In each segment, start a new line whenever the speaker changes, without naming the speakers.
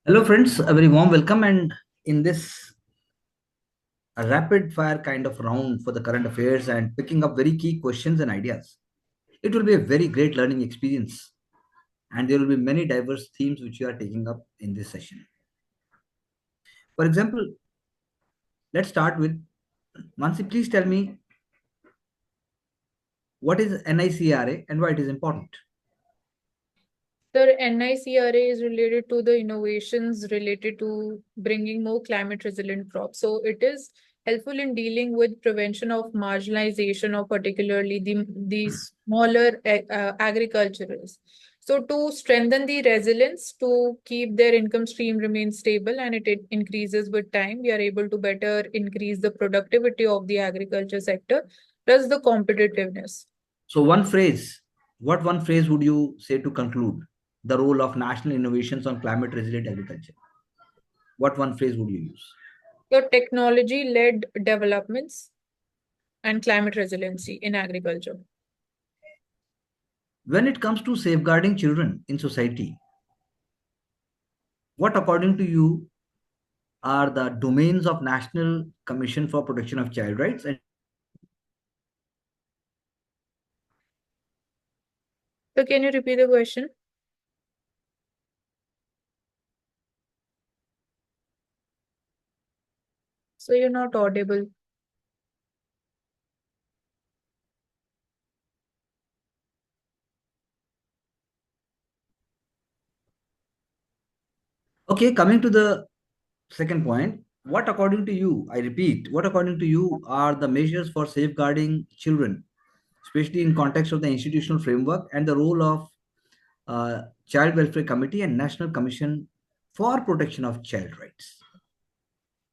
Hello, friends. A very warm welcome. And in this rapid fire kind of round for the current affairs and picking up very key questions and ideas, it will be a very great learning experience. And there will be many diverse themes which you are taking up in this session. For example, let's start with Mansi. Please tell me what is NICRA and why it is important.
The NICRA is related to the innovations related to bringing more climate resilient crops. So it is helpful in dealing with prevention of marginalization of particularly the smaller agriculturalists. So to strengthen the resilience, to keep their income stream remain stable and it increases with time, we are able to better increase the productivity of the agriculture sector, plus the competitiveness.
So, what one phrase would you say to conclude the role of national innovations on climate resilient agriculture? What one phrase would you use?
The technology-led developments and climate resiliency in agriculture.
When it comes to safeguarding children in society, what, according to you, are the domains of National Commission for Protection of Child Rights? And
So can you repeat the question? So you're not audible.
okay, coming to the second point, what, according to you, I repeat, what, according to you, are the measures for safeguarding children, especially in context of the institutional framework and the role of Child Welfare Committee and National Commission for Protection of Child Rights?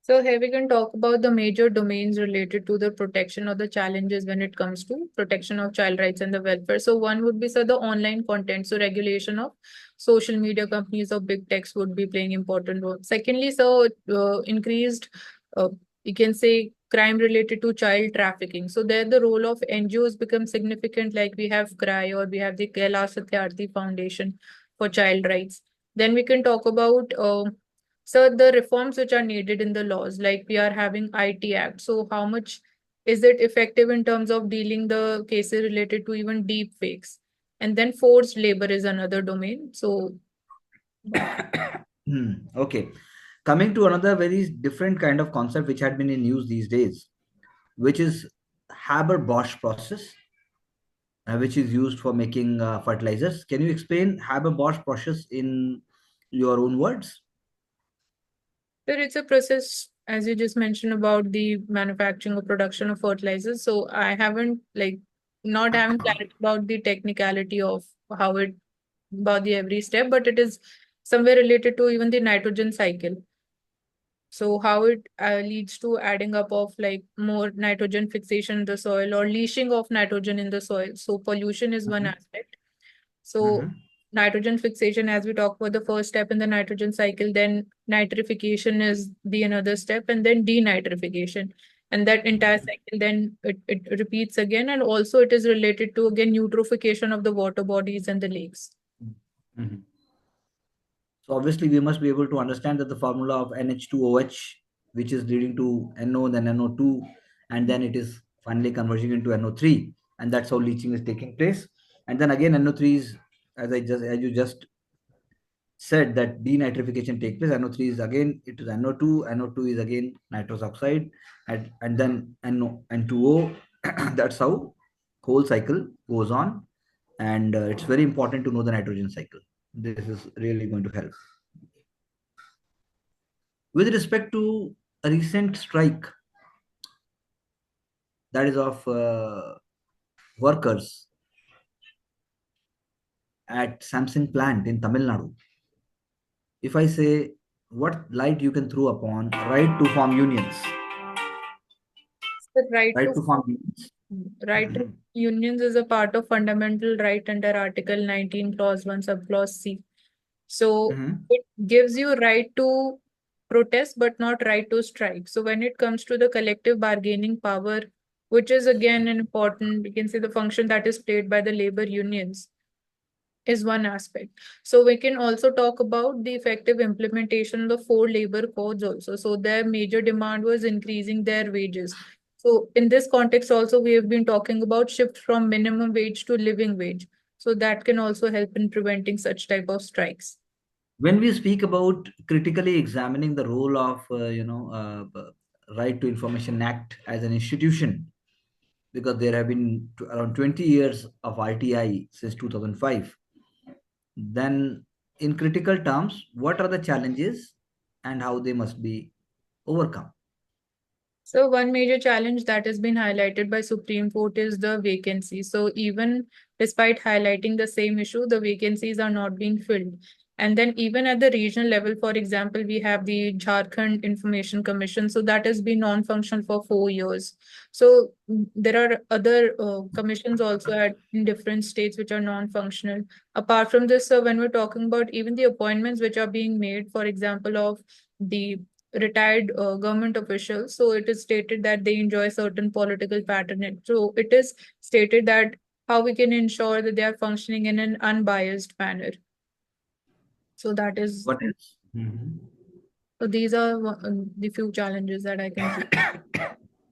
So here we can talk about the major domains related to the protection or the challenges when it comes to protection of child rights and the welfare. So one would be the online content. So regulation of social media companies or big techs would be playing important role. Secondly, increased, you can say crime related to child trafficking. So there the role of NGOs becomes significant, like we have CRY or we have the Kailash Satyarthi Foundation for Child Rights. Then we can talk about so the reforms which are needed in the laws, like we are having IT Act. So how much is it effective in terms of dealing the cases related to even deep fakes? And then forced labor is another domain. So
Okay. Coming to another very different kind of concept which had been in use these days, which is Haber-Bosch process, which is used for making fertilizers. Can you explain Haber-Bosch process in your own words?
there it's a process, as you just mentioned about the manufacturing or production of fertilizers. So I haven't like not having clarity about the technicality of how it about the every step, but it is somewhere related to even the nitrogen cycle. So how it leads to adding up of like more nitrogen fixation in the soil or leaching of nitrogen in the soil. So pollution is one
Mhm.
aspect. So
Mhm.
nitrogen fixation, as we talk about the first step in the nitrogen cycle, then nitrification is the another step, and then denitrification. And that entire cycle then it repeats again, and also it is related to again eutrophication of the water bodies and the lakes.
Mhm. So obviously we must be able to understand that the formula of NH2OH, which is leading to NO, then NO2, and then it is finally converging into NO3, and that's how leaching is taking place. And then again NO3 is, as you just said, that denitrification takes place. NO3 is again, it is NO2, NO2 is again nitrous oxide, and then NO, N2O. That's how whole cycle goes on. And it's very important to know the nitrogen cycle. This is really going to help. With respect to a recent strike that is of workers at Samsung plant in Tamil Nadu, if I say what light you can throw upon right to form unions,
The right
right
to
to form unions.
right to unions is a part of fundamental right under Article 19, Clause 1, Subclause C. So
Mhm.
it gives you right to protest, but not right to strike. So when it comes to the collective bargaining power, which is again an important, you can say the function that is played by the labor unions, is one aspect. So we can also talk about the effective implementation of the four labor codes also. So their major demand was increasing their wages. So in this context also, we have been talking about shift from minimum wage to living wage. So that can also help in preventing such type of strikes.
When we speak about critically examining the role of right to information act as an institution, because there have been around 20 years of RTI since 2005, then in critical terms, what are the challenges and how they must be overcome?
So one major challenge that has been highlighted by Supreme Court is the vacancy. So even despite highlighting the same issue, the vacancies are not being filled. And then even at the regional level, for example, we have the Jharkhand Information Commission. So that has been non-functional for 4 years. So there are other commissions also in different states which are non-functional. Apart from this, when we're talking about even the appointments which are being made, for example, of the retired government officials. So it is stated that they enjoy certain political patronage. So it is stated that how we can ensure that they are functioning in an unbiased manner. So that is,
What else? Mhm.
so these are the few challenges that I can see.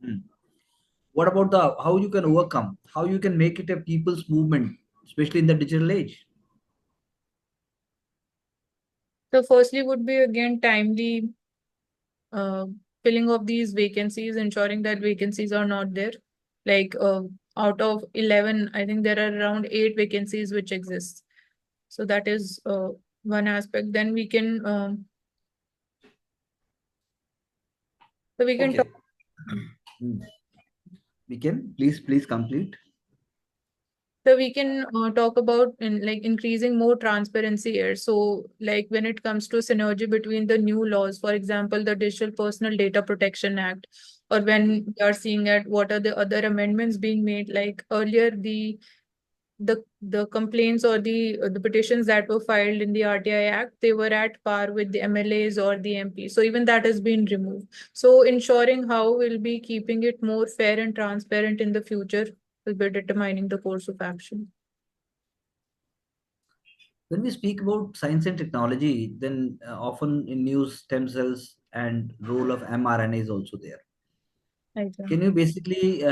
Hmm. What about the how you can overcome, how you can make it a people's movement, especially in the digital age?
So firstly would be again timely uh, filling of these vacancies, ensuring that vacancies are not there. Like out of 11, I think there are around 8 vacancies which exist. So that is one aspect. Then we can so we can talk
Okay. Hmm. We can please complete.
talk about like increasing more transparency here. So like when it comes to synergy between the new laws, for example, the Digital Personal Data Protection Act, or when we are seeing at what are the other amendments being made, like earlier the complaints or the petitions that were filed in the RTI Act, they were at par with the MLAs or the MP. So even that has been removed. So ensuring how we'll be keeping it more fair and transparent in the future will be determining the course of action.
When we speak about science and technology, then often in news, stem cells and role of mRNA is also there.
Right.
Can you basically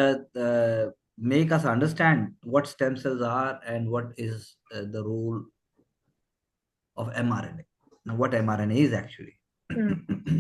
make us understand what stem cells are and what is the role of mRNA? Now, what mRNA is actually?
Hmm.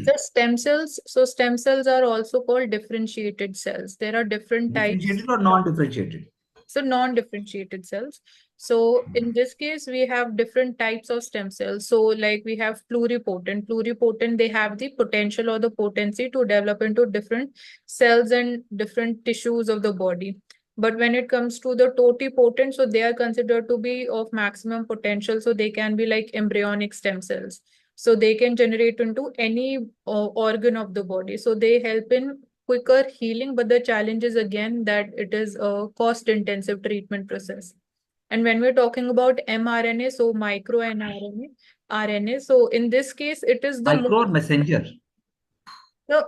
So stem cells are also called differentiated cells. There are different types.
Differentiated or non-differentiated?
So non-differentiated cells. So in this case, we have different types of stem cells. So like we have pluripotent. Pluripotent, they have the potential or the potency to develop into different cells and different tissues of the body. But when it comes to the totipotent, so they are considered to be of maximum potential. So they can be like embryonic stem cells. So they can generate into any organ of the body. So they help in quicker healing, but the challenge is again that it is a cost intensive treatment process. And when we're talking about mRNA, so micro and RNA, so in this case, it is the
Micro or messenger?
so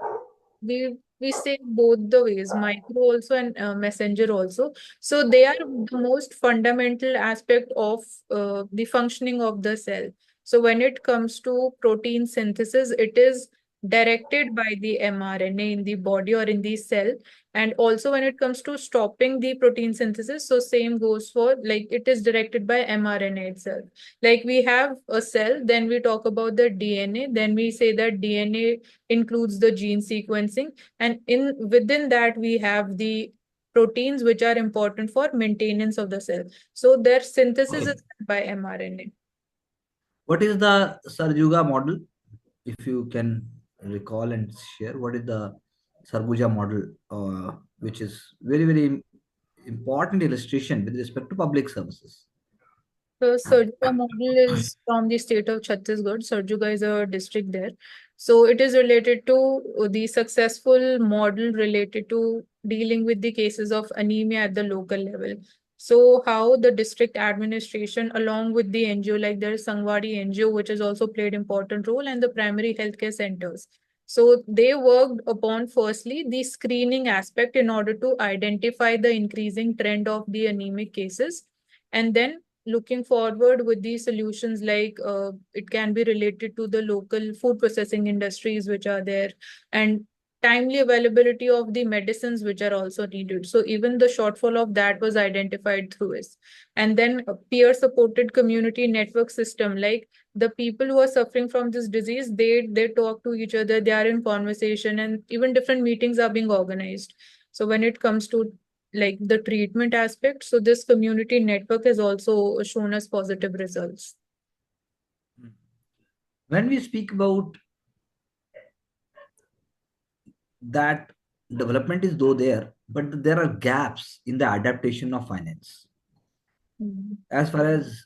we say both the ways, micro also and messenger also. So they are the most fundamental aspect of the functioning of the cell. So when it comes to protein synthesis, it is directed by the mRNA in the body or in the cell. And also when it comes to stopping the protein synthesis, so same goes for like it is directed by mRNA itself. Like we have a cell, then we talk about the DNA, then we say that DNA includes the gene sequencing, and in within that we have the proteins which are important for maintenance of the cell. So their synthesis is
Okay.
done by mRNA.
What is the Sarjuga model? If you can recall and share, what is the Sarguja model, which is very important illustration with respect to public services?
The Sarjuga model is from the state of Chhattisgarh. Sarjuga is a district there. So it is related to the successful model related to dealing with the cases of anemia at the local level. So how the district administration, along with the NGO, like there is Sangwadi NGO, which has also played important role, and the primary healthcare centers. So they worked upon firstly the screening aspect in order to identify the increasing trend of the anemic cases, and then looking forward with these solutions, like it can be related to the local food processing industries which are there, and timely availability of the medicines which are also needed. So even the shortfall of that was identified through this. And then a peer supported community network system, like the people who are suffering from this disease, they talk to each other, they are in conversation, and even different meetings are being organized. So when it comes to like the treatment aspect, so this community network has also shown us positive results.
When we speak about that, development is though there, but there are gaps in the adaptation of finance.
Mhm.
As far as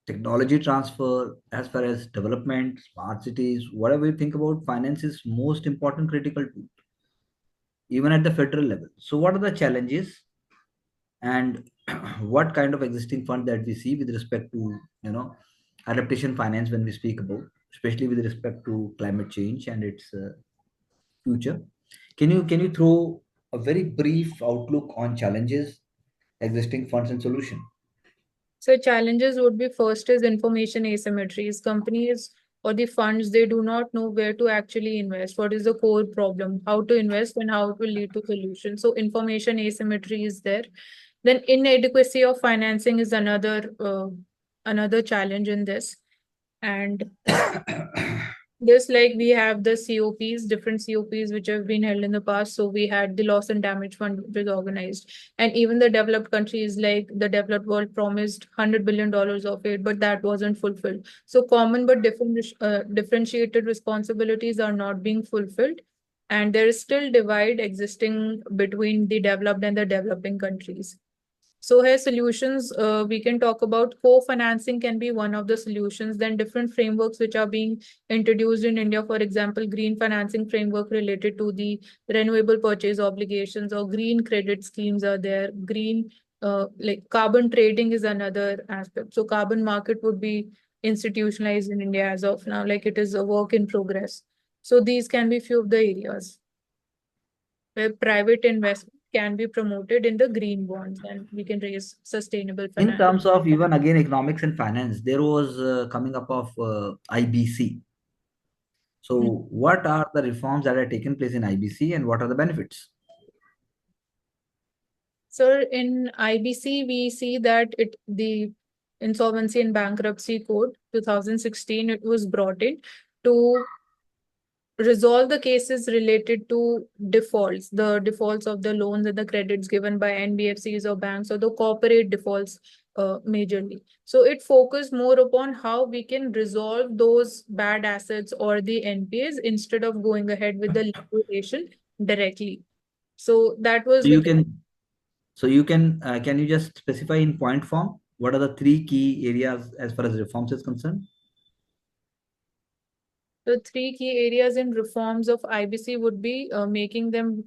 technology transfer, as far as development, smart cities, whatever you think about, finance is most important critical tool, even at the federal level. So, what are the challenges, and what kind of existing fund that we see with respect to adaptation finance when we speak about, especially with respect to climate change and its future? Can you throw a very brief outlook on challenges, existing funds, and solution?
So challenges would be, first is information asymmetries. Companies or the funds, they do not know where to actually invest. What is the core problem? How to invest and how it will lead to solution. So information asymmetry is there. Then inadequacy of financing is another challenge in this. And just like we have the COPs, different COPs which have been held in the past. So we had the loss and damage fund which was organized. And even the developed countries, like the developed world, promised $100 billion of aid, but that wasn't fulfilled. So common but differentiated responsibilities are not being fulfilled. And there is still divide existing between the developed and the developing countries. So here solutions, we can talk about co-financing can be one of the solutions. Then different frameworks which are being introduced in India, for example, green financing framework related to the renewable purchase obligations, or green credit schemes are there. Green, like carbon trading is another aspect. So carbon market would be institutionalized in India as of now, like it is a work in progress. So these can be few of the areas where private investment can be promoted in the green bonds, and we can raise sustainable
In
finance.
terms of even again economics and finance, there was coming up of IBC.
Mm.
So, what are the reforms that are taken place in IBC, and what are the benefits?
So in IBC, we see that the Insolvency and Bankruptcy Code 2016, it was brought in to resolve the cases related to defaults, the defaults of the loans and the credits given by NBFCs or banks, or the corporate defaults majorly. So it focused more upon how we can resolve those bad assets or the NPAs instead of going ahead with the liquidation directly. So that was
So you
with
can, can you just specify in point form what are the three key areas as far as reforms is concerned?
the three key areas in reforms of IBC would be making them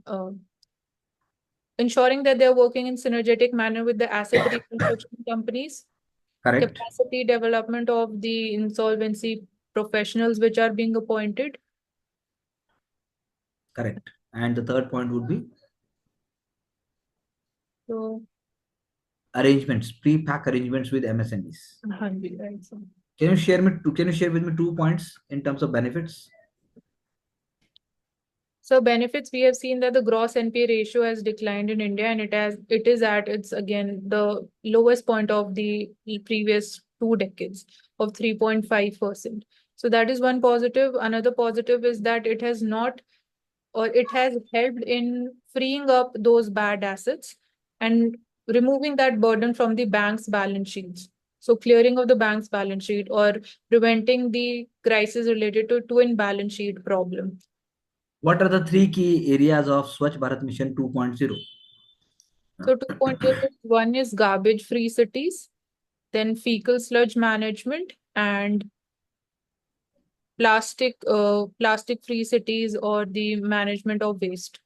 ensuring that they're working in synergetic manner with the asset reconstruction companies,
Correct,
capacity development of the insolvency professionals which are being appointed.
correct. And the third point would be
So,
arrangements, pre-pack arrangements with MSMEs.
right. So,
Can you share with me 2 points in terms of benefits?
so benefits, we have seen that the gross NPA ratio has declined in India, and it is at its again the lowest point of the previous 2 decades of 3.5%. So that is one positive. Another positive is that it has not, or it has helped in freeing up those bad assets and removing that burden from the bank's balance sheets. So clearing of the bank's balance sheet, or preventing the crisis related to twin balance sheet problem.
What are the three key areas of Swachh Bharat Mission 2.0?
So 2.0, one is garbage free cities, then fecal sludge management, and plastic free cities, or the management of waste.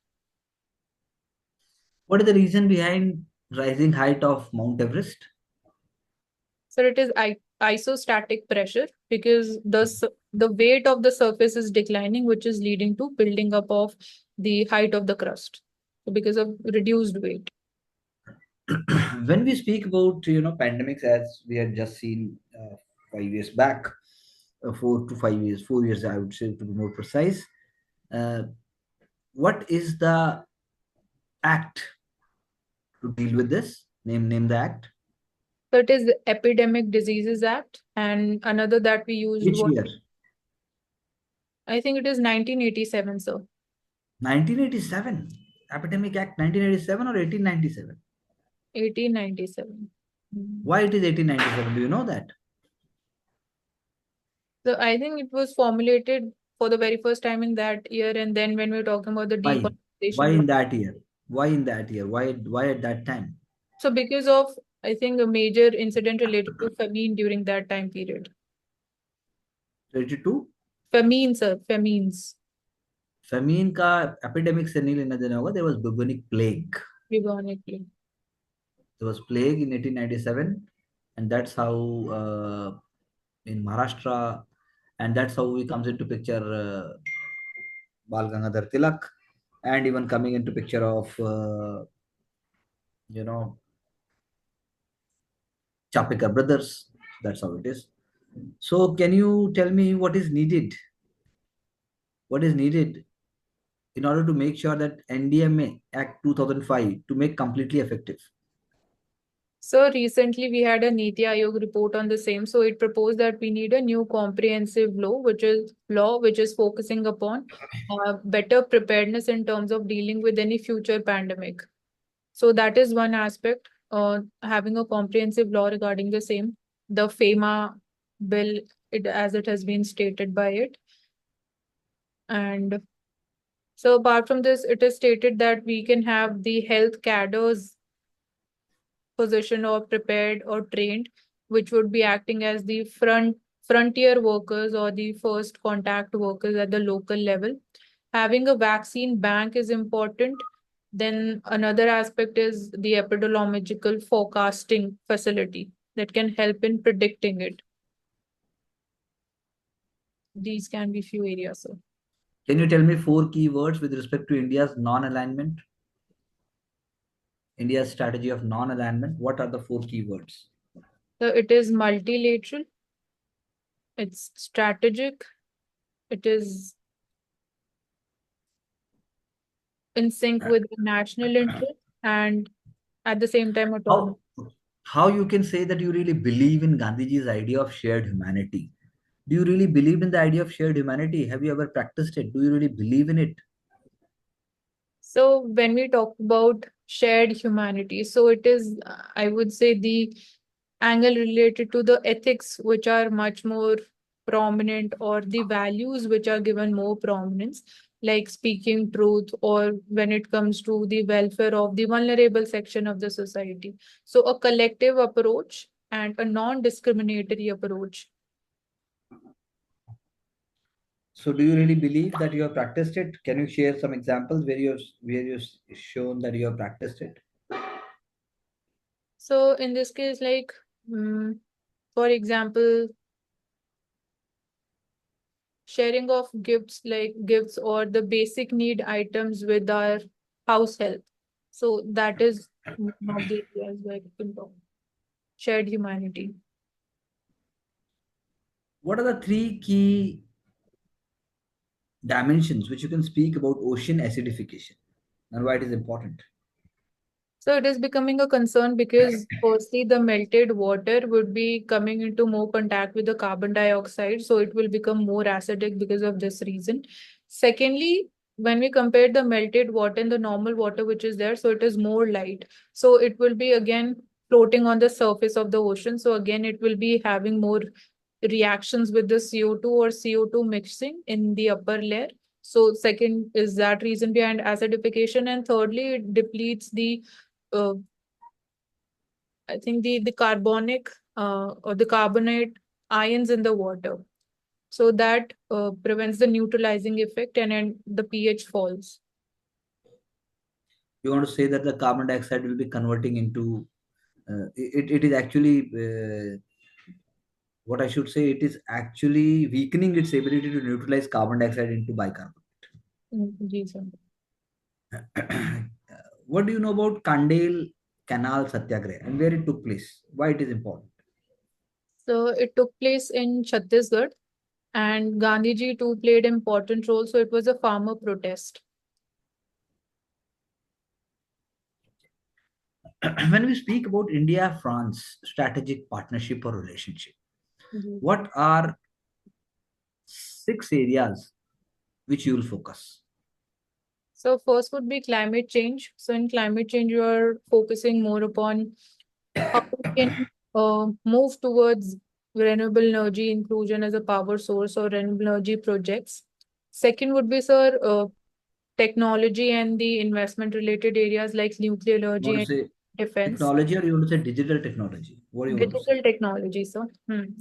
What is the reason behind rising height of Mount Everest?
So it is isostatic pressure, because the weight of the surface is declining, which is leading to building up of the height of the crust. So because of reduced weight.
When we speak about pandemics, as we had just seen 5 years back, 4 to 5 years, 4 years, I would say, to be more precise. Uh, what is the act to deal with this? Name the act.
So it is the Epidemic Diseases Act, and another that we used
Which
was,
year?
I think it is 1987, sir.
1987. Epidemic Act 1987 or 1897?
1897. Mm.
Why it is 1897? Do you know that?
So I think it was formulated for the very first time in that year, and then when we were talking about the
Why? Why
decolonization law.
in that year? Why in that year? Why at that time?
So because of, I think, a major incident related to famine during that time period.
32?
Famine, sir, famines,
famine का epidemic से नहीं लेना देना होगा. There was bubonic plague.
ironically.
There was plague in 1897, and that's how in Maharashtra, and that's how he comes into picture, Bal Gangadhar Tilak, and even coming into picture of you know Chapekar brothers. That's how it is. So, can you tell me what is needed? What is needed in order to make sure that NDMA Act 2005 to make completely effective?
So recently we had a Niti Aayog report on the same. So it proposed that we need a new comprehensive law which is focusing upon better preparedness in terms of dealing with any future pandemic. So that is one aspect, having a comprehensive law regarding the same. The FEMA bill, it as it has been stated by it. And so apart from this, it is stated that we can have the health cadres position or prepared or trained, which would be acting as the frontier workers or the first contact workers at the local level. Having a vaccine bank is important. Then another aspect is the epidemiological forecasting facility that can help in predicting it. These can be few areas. So,
Can you tell me four keywords with respect to India's non-alignment? India's strategy of non-alignment. What are the four keywords?
so it is multilateral, it's strategic, it is in sync with the national interest, and at the same time autonomous.
How how you can say that you really believe in Gandhiji's idea of shared humanity? Do you really believe in the idea of shared humanity? Have you ever practiced it? Do you really believe in it?
So when we talk about shared humanity, so it is, I would say, the angle related to the ethics, which are much more prominent, or the values which are given more prominence, like speaking truth, or when it comes to the welfare of the vulnerable section of the society. So a collective approach and a non-discriminatory approach.
So do you really believe that you have practiced it? Can you share some examples where you've shown that you have practiced it?
So in this case, like, mm, for example, sharing of gifts, like gifts or the basic need items with our house help. So that is one of the areas where we can talk. Shared humanity.
What are the three key dimensions which you can speak about ocean acidification and why it is important?
So it is becoming a concern because firstly, the melted water would be coming into more contact with the carbon dioxide. So it will become more acidic because of this reason. Secondly, when we compare the melted water and the normal water which is there, so it is more light. So it will be again floating on the surface of the ocean. So again, it will be having more reactions with the CO2 or CO2 mixing in the upper layer. So second is that reason behind acidification. And thirdly, it depletes the uh, I think the carbonic or the carbonate ions in the water. So that prevents the neutralizing effect, and the pH falls.
You want to say that the carbon dioxide will be converting into it is actually what I should say, it is actually weakening its ability to neutralize carbon dioxide into bicarbonate.
Ji, sir.
What do you know about Kandel Canal Satyagraha and where it took place? Why it is important?
So it took place in Chhattisgarh, and Gandhiji too played important role. So it was a farmer protest.
When we speak about India France strategic partnership or relationship,
Mhm.
what are 6 areas which you will focus?
So first would be climate change. So in climate change, you are focusing more upon how we can move towards renewable energy inclusion as a power source or renewable energy projects. Second would be, sir, technology and the investment related areas like nuclear
You want
energy
to
and
say
defense.
technology or you want to say digital technology? What do you want to say?
Digital technology, sir.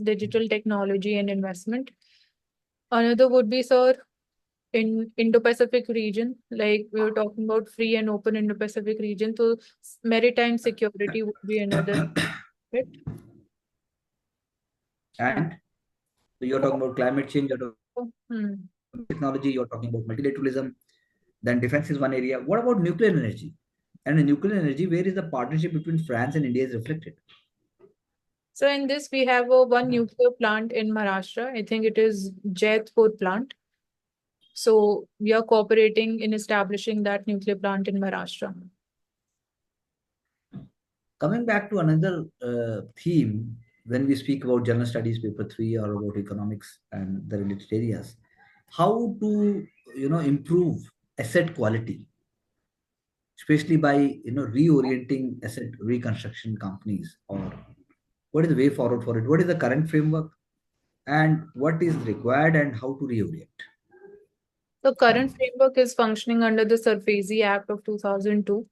Digital technology and investment. Another would be, sir, in Indo-Pacific region, like we were talking about free and open Indo-Pacific region. So maritime security would be another aspect.
And so you're talking about climate change, you're talking
Hmm.
about technology, you're talking about multilateralism. Then defense is one area. What about nuclear energy? And in nuclear energy, where is the partnership between France and India is reflected?
So in this, we have a one nuclear plant in Maharashtra. I think it is Jaitpur plant. So we are cooperating in establishing that nuclear plant in Maharashtra.
Coming back to another theme, when we speak about general studies paper 3 or about economics and the related areas, how to improve asset quality, especially by reorienting asset reconstruction companies, or what is the way forward for it? What is the current framework and what is required and how to reorient?
The current framework is functioning under the SARFAESI Act of 2002.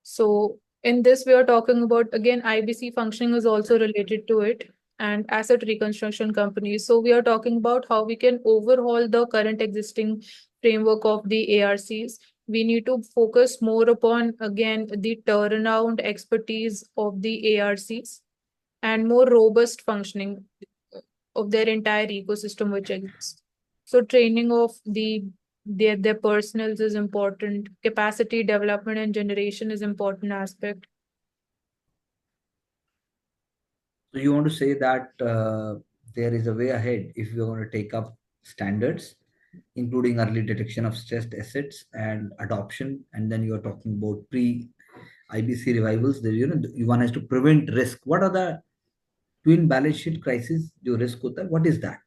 So in this, we are talking about, again, IBC functioning is also related to it, and asset reconstruction companies. So we are talking about how we can overhaul the current existing framework of the ARCs. We need to focus more upon, again, the turnaround expertise of the ARCs and more robust functioning of their entire ecosystem which exists. So training of their personals is important. Capacity development and generation is important aspect.
So you want to say that there is a way ahead if you're going to take up standards, including early detection of stressed assets and adoption, and then you are talking about pre IBC revivals. There, one has to prevent risk. What are the twin balance sheet crisis? जो risk होता है, what is that?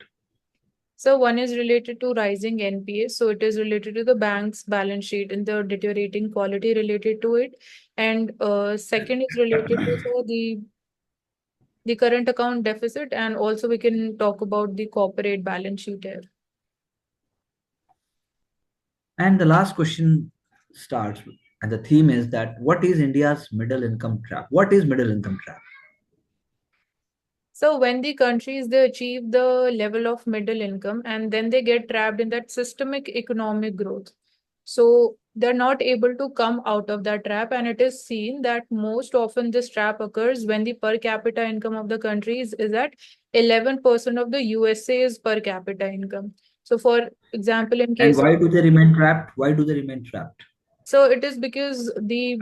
So one is related to rising NPA. So it is related to the bank's balance sheet and the deteriorating quality related to it. And second is related to, so the current account deficit, and also we can talk about the corporate balance sheet here.
And the last question starts, and the theme is that what is India's middle income trap? What is middle income trap?
So when the countries they achieve the level of middle income and then they get trapped in that systemic economic growth. So they're not able to come out of that trap, and it is seen that most often this trap occurs when the per capita income of the countries is at 11% of the USA's per capita income. So for example, in
And
case of,
why do they remain trapped? Why do they remain trapped?
so it is because the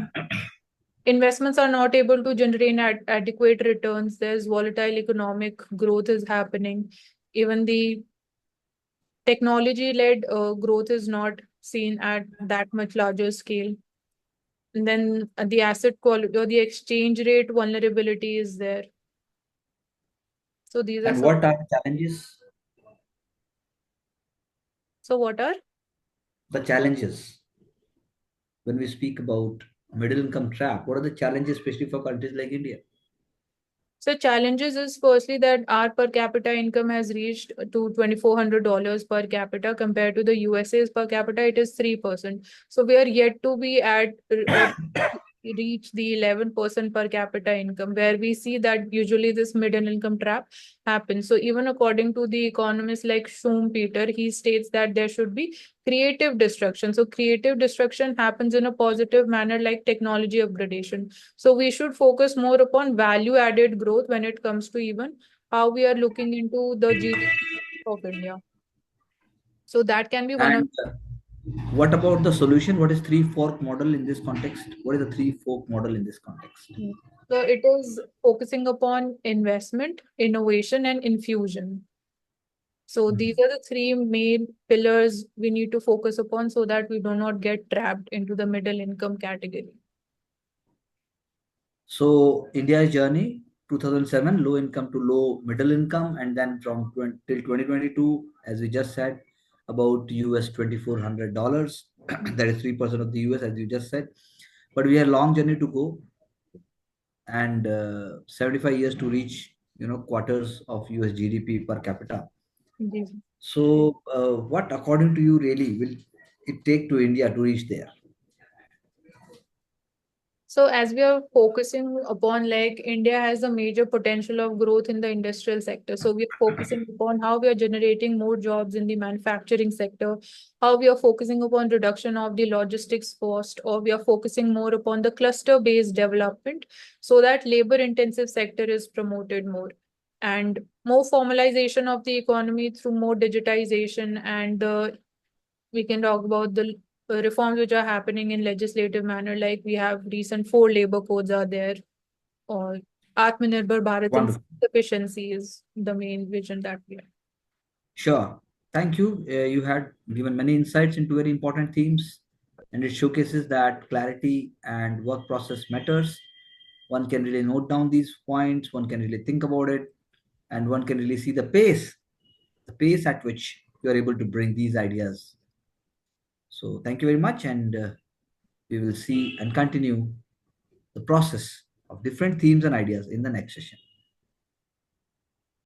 investments are not able to generate adequate returns. There's volatile economic growth is happening. Even the technology led growth is not seen at that much larger scale. And then the asset quality or the exchange rate vulnerability is there. So these are
And
some.
what are the challenges?
So what are?
The challenges when we speak about middle income trap, what are the challenges, especially for countries like India?
So challenges is firstly that our per capita income has reached to $2,400 per capita compared to the USA's per capita, it is 3%. So we are yet to be at or reach the 11% per capita income, where we see that usually this middle income trap happens. So even according to the economist like Schumpeter, he states that there should be creative destruction. So creative destruction happens in a positive manner like technology upgradation. So we should focus more upon value added growth when it comes to even how we are looking into the GDP of India. So that can be one of.
And What about the solution? What is three fork model in this context? What is the three fork model in this context?
Mm. So it is focusing upon investment, innovation, and infusion. So these
Mhm.
are the three main pillars we need to focus upon so that we do not get trapped into the middle income category.
So India's journey, 2007, low income to low middle income, and then from 20, till 2022, as we just said, about US $2,400. That is 3% of the US, as you just said. But we have a long journey to go, and 75 years to reach, quarters of US GDP per capita.
Yes.
So, what, according to you, really will it take to India to reach there?
So as we are focusing upon like India has a major potential of growth in the industrial sector. So we are focusing upon how we are generating more jobs in the manufacturing sector, how we are focusing upon reduction of the logistics cost, or we are focusing more upon the cluster-based development so that labor-intensive sector is promoted more. And more formalization of the economy through more digitization and we can talk about the reforms which are happening in legislative manner, like we have recent four labor codes are there, or Atmanirbhar Bharat and
Wonderful.
self-sufficiency is the main vision that we have.
Sure. Thank you. You had given many insights into very important themes, and it showcases that clarity and work process matters. One can really note down these points, one can really think about it, and one can really see the pace at which you are able to bring these ideas. So, thank you very much, and we will see and continue the process of different themes and ideas in the next session.